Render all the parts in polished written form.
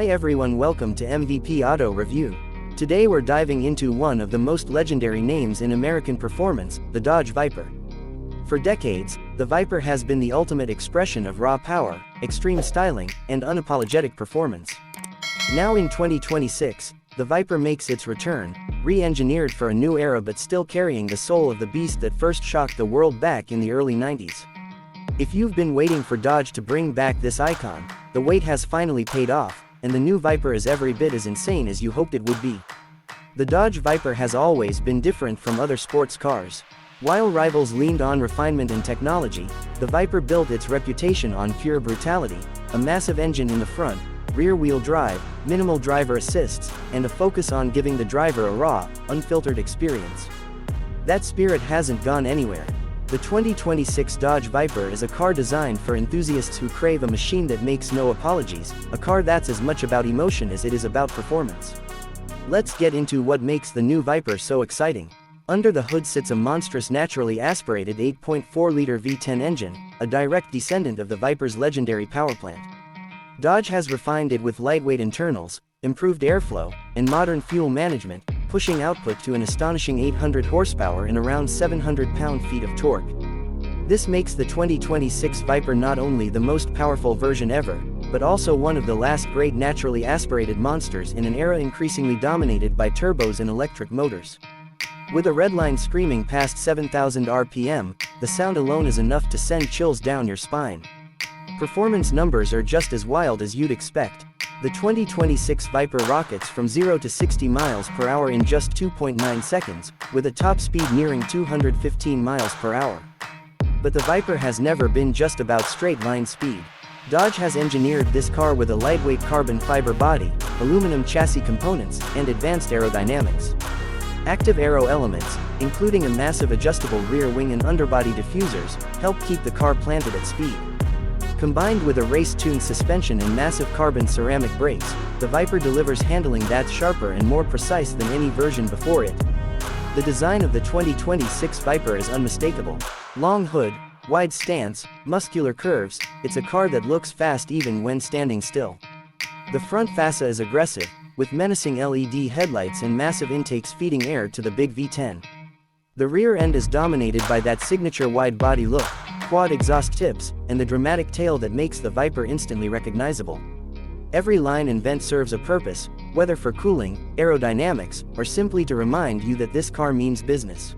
Hi everyone, welcome to MVP Auto Review. Today we're diving into one of the most legendary names in American performance, the Dodge Viper. For decades, the Viper has been the ultimate expression of raw power, extreme styling, and unapologetic performance. Now in 2026, the Viper makes its return, re-engineered for a new era but still carrying the soul of the beast that first shocked the world back in the early 90s. If you've been waiting for Dodge to bring back this icon, the wait has finally paid off, and the new Viper is every bit as insane as you hoped it would be. The Dodge Viper has always been different from other sports cars. While rivals leaned on refinement and technology, the Viper built its reputation on pure brutality, a massive engine in the front, rear-wheel drive, minimal driver assists, and a focus on giving the driver a raw, unfiltered experience. That spirit hasn't gone anywhere. The 2026 Dodge Viper is a car designed for enthusiasts who crave a machine that makes no apologies, a car that's as much about emotion as it is about performance. Let's get into what makes the new Viper so exciting. Under the hood sits a monstrous naturally aspirated 8.4-liter V10 engine, a direct descendant of the Viper's legendary powerplant. Dodge has refined it with lightweight internals, improved airflow, and modern fuel management, pushing output to an astonishing 800 horsepower and around 700 pound-feet of torque. This makes the 2026 Viper not only the most powerful version ever, but also one of the last great naturally aspirated monsters in an era increasingly dominated by turbos and electric motors. With a redline screaming past 7,000 RPM, the sound alone is enough to send chills down your spine. Performance numbers are just as wild as you'd expect. The 2026 Viper rockets from 0 to 60 miles per hour in just 2.9 seconds, with a top speed nearing 215 miles per hour. But the Viper has never been just about straight-line speed. Dodge has engineered this car with a lightweight carbon fiber body, aluminum chassis components, and advanced aerodynamics. Active aero elements, including a massive adjustable rear wing and underbody diffusers, help keep the car planted at speed. Combined with a race-tuned suspension and massive carbon ceramic brakes, the Viper delivers handling that's sharper and more precise than any version before it. The design of the 2026 Viper is unmistakable. Long hood, wide stance, muscular curves, it's a car that looks fast even when standing still. The front fascia is aggressive, with menacing LED headlights and massive intakes feeding air to the big V10. The rear end is dominated by that signature wide-body look, quad exhaust tips, and the dramatic tail that makes the Viper instantly recognizable. Every line and vent serves a purpose, whether for cooling, aerodynamics, or simply to remind you that this car means business.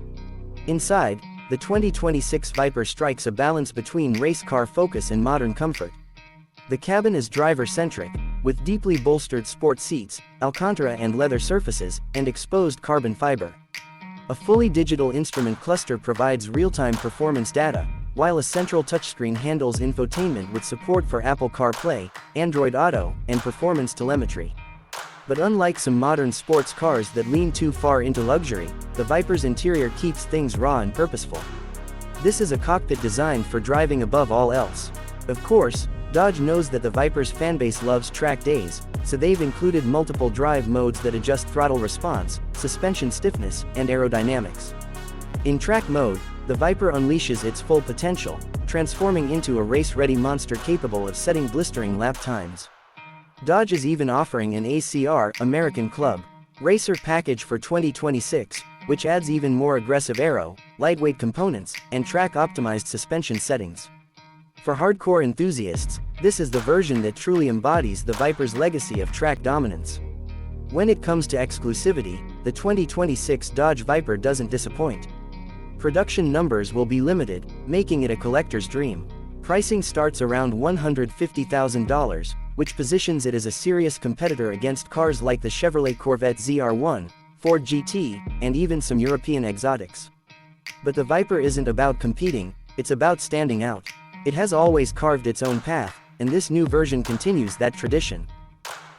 Inside, the 2026 Viper strikes a balance between race car focus and modern comfort. The cabin is driver-centric, with deeply bolstered sport seats, Alcantara and leather surfaces, and exposed carbon fiber. A fully digital instrument cluster provides real-time performance data, while a central touchscreen handles infotainment with support for Apple CarPlay, Android Auto, and performance telemetry. But unlike some modern sports cars that lean too far into luxury, the Viper's interior keeps things raw and purposeful. This is a cockpit designed for driving above all else. Of course, Dodge knows that the Viper's fanbase loves track days, so they've included multiple drive modes that adjust throttle response, suspension stiffness, and aerodynamics. In track mode, the Viper unleashes its full potential, transforming into a race-ready monster capable of setting blistering lap times. Dodge is even offering an ACR American Club Racer package for 2026, which adds even more aggressive aero, lightweight components, and track-optimized suspension settings. For hardcore enthusiasts, this is the version that truly embodies the Viper's legacy of track dominance. When it comes to exclusivity, the 2026 Dodge Viper doesn't disappoint. Production numbers will be limited, making it a collector's dream. Pricing starts around $150,000, which positions it as a serious competitor against cars like the Chevrolet Corvette ZR1, Ford GT, and even some European exotics. But the Viper isn't about competing, it's about standing out. It has always carved its own path, and this new version continues that tradition.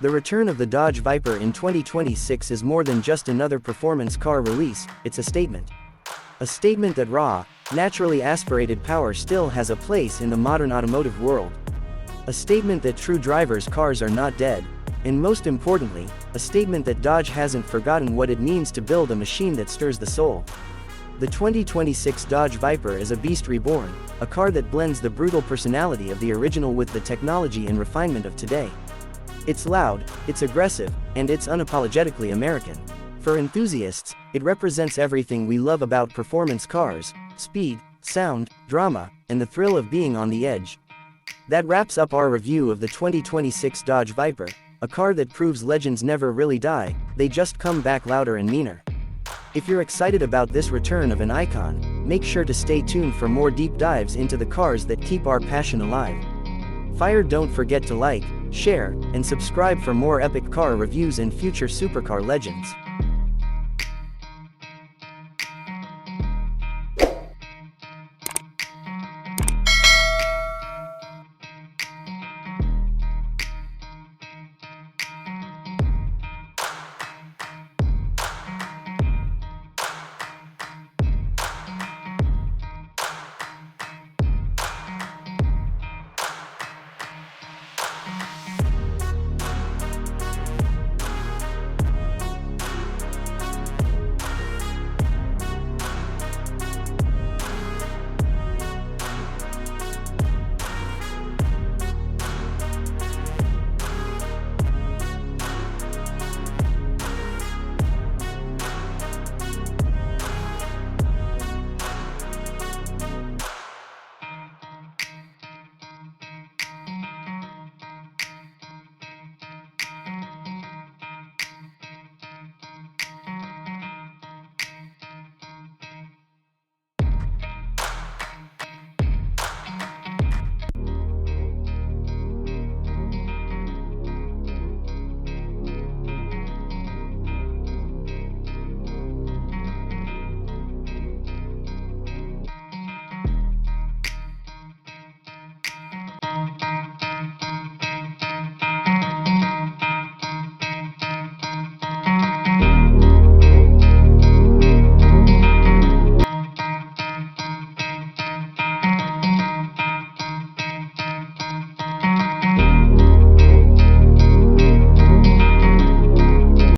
The return of the Dodge Viper in 2026 is more than just another performance car release, it's a statement. A statement that raw, naturally aspirated power still has a place in the modern automotive world. A statement that true drivers' cars are not dead, and most importantly, a statement that Dodge hasn't forgotten what it means to build a machine that stirs the soul. The 2026 Dodge Viper is a beast reborn, a car that blends the brutal personality of the original with the technology and refinement of today. It's loud, it's aggressive, and it's unapologetically American. For enthusiasts, it represents everything we love about performance cars: speed, sound, drama, and the thrill of being on the edge. That wraps up our review of the 2026 Dodge Viper, a car that proves legends never really die, they just come back louder and meaner. If you're excited about this return of an icon, make sure to stay tuned for more deep dives into the cars that keep our passion alive. Don't forget to like, share, and subscribe for more epic car reviews and future supercar legends.